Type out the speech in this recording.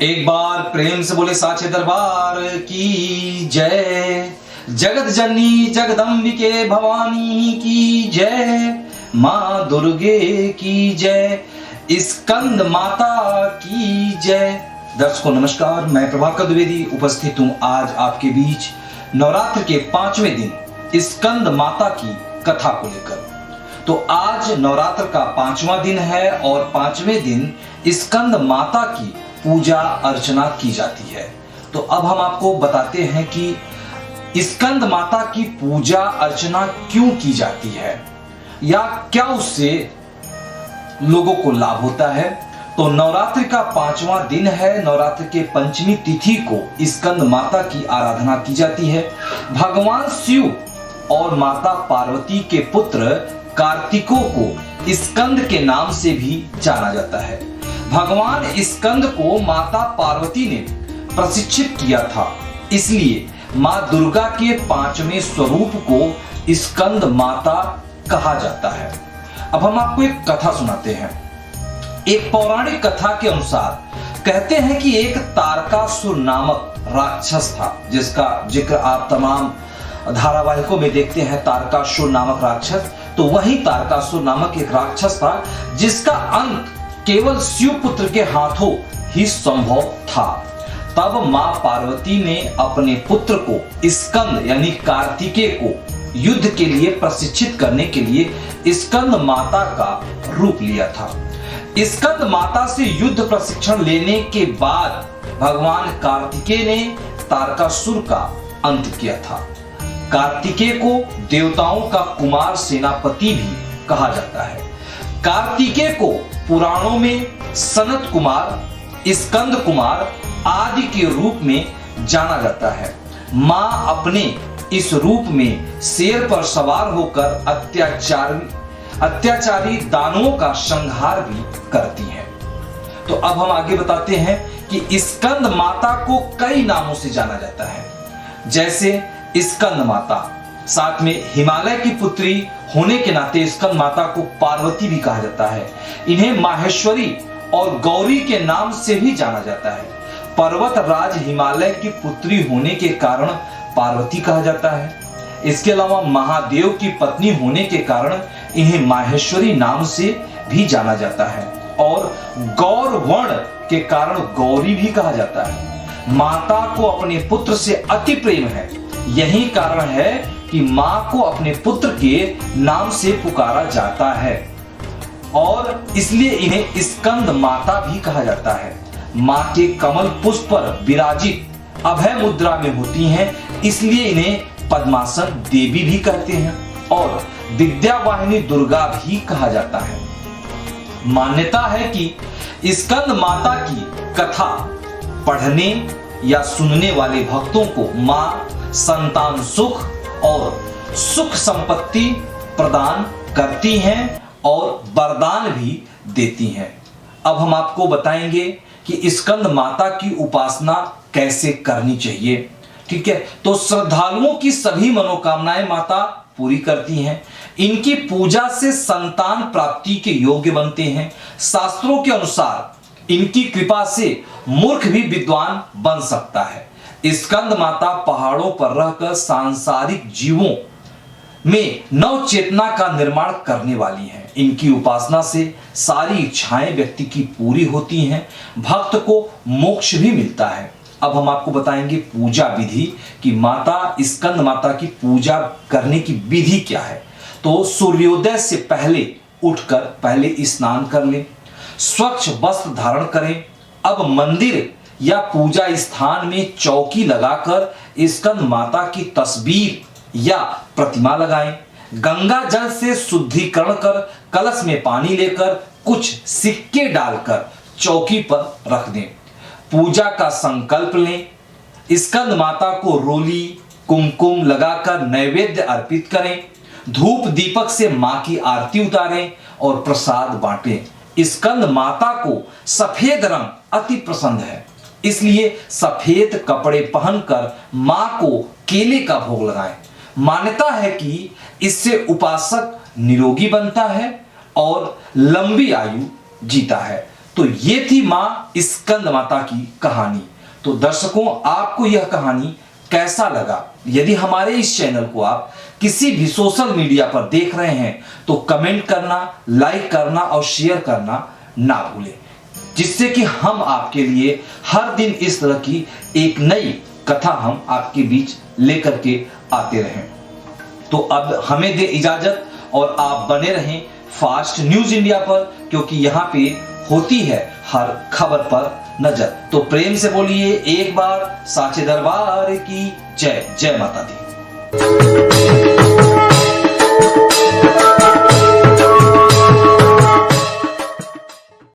एक बार प्रेम से बोले साचे दरबार की जय। जगत जननी जगदम्बिके भवानी की जय। माँ दुर्गे की जय। स्कंद माता की जय। दर्शकों नमस्कार, मैं प्रभाकर द्विवेदी उपस्थित हूँ आज आपके बीच नवरात्र के 5वें दिन स्कंद माता की कथा को लेकर। तो आज नवरात्र का 5वां दिन है और 5वें दिन स्कंद माता की पूजा अर्चना की जाती है। तो अब हम आपको बताते हैं कि स्कंद माता की पूजा अर्चना क्यों की जाती है या क्या उससे लोगों को लाभ होता है। तो नवरात्रि का 5वां दिन है। नवरात्र के पंचमी तिथि को स्कंद माता की आराधना की जाती है। भगवान शिव और माता पार्वती के पुत्र कार्तिकों को स्कंद के नाम से भी जाना जाता है। भगवान स्कंद को माता पार्वती ने प्रशिक्षित किया था, इसलिए मां दुर्गा के 5वें स्वरूप को स्कंद माता कहा जाता है। अब हम आपको एक कथा सुनाते हैं। एक पौराणिक कथा के अनुसार कहते हैं कि एक तारकासुर नामक राक्षस था, जिसका जिक्र आप तमाम धारावाहिकों में देखते हैं। तारकासुर नामक राक्षस, तो वही तारकासुर नामक एक राक्षस था जिसका अंत केवल शिव पुत्र के हाथों ही संभव था। तब मां पार्वती ने अपने पुत्र को स्कंद यानी कार्तिकेय को युद्ध के लिए प्रशिक्षित करने के लिए स्कंद माता का रूप लिया था। स्कंद माता से युद्ध प्रशिक्षण लेने के बाद भगवान कार्तिकेय ने तारकासुर का अंत किया था। कार्तिकेय को देवताओं का कुमार सेनापति भी कहा जाता है। कार्तिकेय को पुराणों में सनत कुमार, स्कंद कुमार आदि के रूप में जाना जाता है। मां अपने इस रूप में शेर पर सवार होकर अत्याचारी दानवों का संहार भी करती हैं। तो अब हम आगे बताते हैं कि स्कंद माता को कई नामों से जाना जाता है, जैसे स्कंद माता, साथ में हिमालय की पुत्री होने के नाते स्कंद माता को पार्वती भी कहा जाता है। इन्हें माहेश्वरी और गौरी के नाम से भी जाना जाता है। पर्वत राज हिमालय की पुत्री होने के कारण पार्वती कहा जाता है। इसके अलावा महादेव की पत्नी होने के कारण इन्हें माहेश्वरी नाम से भी जाना जाता है और गौर वर्ण के कारण गौरी भी कहा जाता है। माता को अपने पुत्र से अति प्रेम है। यही कारण है कि मां को अपने पुत्र के नाम से पुकारा जाता है और इसलिए इन्हें स्कंद माता भी कहा जाता है। मां के कमल पुष्प पर विराजित अभय मुद्रा में होती हैं, इसलिए इन्हें पद्मासन देवी भी कहते हैं और विद्यावाहिनी दुर्गा भी कहा जाता है। मान्यता है कि स्कंद माता की कथा पढ़ने या सुनने वाले भक्तों को मां संतान सुख और सुख संपत्ति प्रदान करती हैं और वरदान भी देती हैं। अब हम आपको बताएंगे कि स्कंद माता की उपासना कैसे करनी चाहिए। ठीक है, तो श्रद्धालुओं की सभी मनोकामनाएं माता पूरी करती हैं। इनकी पूजा से संतान प्राप्ति के योग्य बनते हैं। शास्त्रों के अनुसार इनकी कृपा से मूर्ख भी विद्वान बन सकता है। स्कंद माता पहाड़ों पर रहकर सांसारिक जीवों में नव चेतना का निर्माण करने वाली हैं। इनकी उपासना से सारी इच्छाएं व्यक्ति की पूरी होती हैं, भक्त को मोक्ष भी मिलता है। अब हम आपको बताएंगे पूजा विधि कि माता स्कंद माता की पूजा करने की विधि क्या है। तो सूर्योदय से पहले उठकर पहले स्नान कर लें, स्वच्छ वस्त्र धारण करें। अब मंदिर या पूजा स्थान में चौकी लगाकर स्कंद माता की तस्वीर या प्रतिमा लगाएं। गंगा जल से शुद्धिकरण कर कलश में पानी लेकर कुछ सिक्के डालकर चौकी पर रख दें। पूजा का संकल्प लें। स्कंद माता को रोली कुमकुम लगाकर नैवेद्य अर्पित करें। धूप दीपक से मां की आरती उतारें और प्रसाद बांटें। स्कंद माता को सफेद रंग अति पसंद है, इसलिए सफेद कपड़े पहनकर मां को केले का भोग लगाएं। मान्यता है कि इससे उपासक निरोगी बनता है और लंबी आयु जीता है। तो ये थी मां स्कंद माता की कहानी। तो दर्शकों, आपको यह कहानी कैसा लगा? यदि हमारे इस चैनल को आप किसी भी सोशल मीडिया पर देख रहे हैं तो कमेंट करना, लाइक करना और शेयर करना ना भूलें, जिससे कि हम आपके लिए हर दिन इस तरह की एक नई कथा हम आपके बीच लेकर के आते रहें। तो अब हमें दे इजाजत और आप बने रहें फास्ट न्यूज इंडिया पर, क्योंकि यहाँ पे होती है हर खबर पर नजर। तो प्रेम से बोलिए एक बार साचे दरबार की जय। जय माता दी।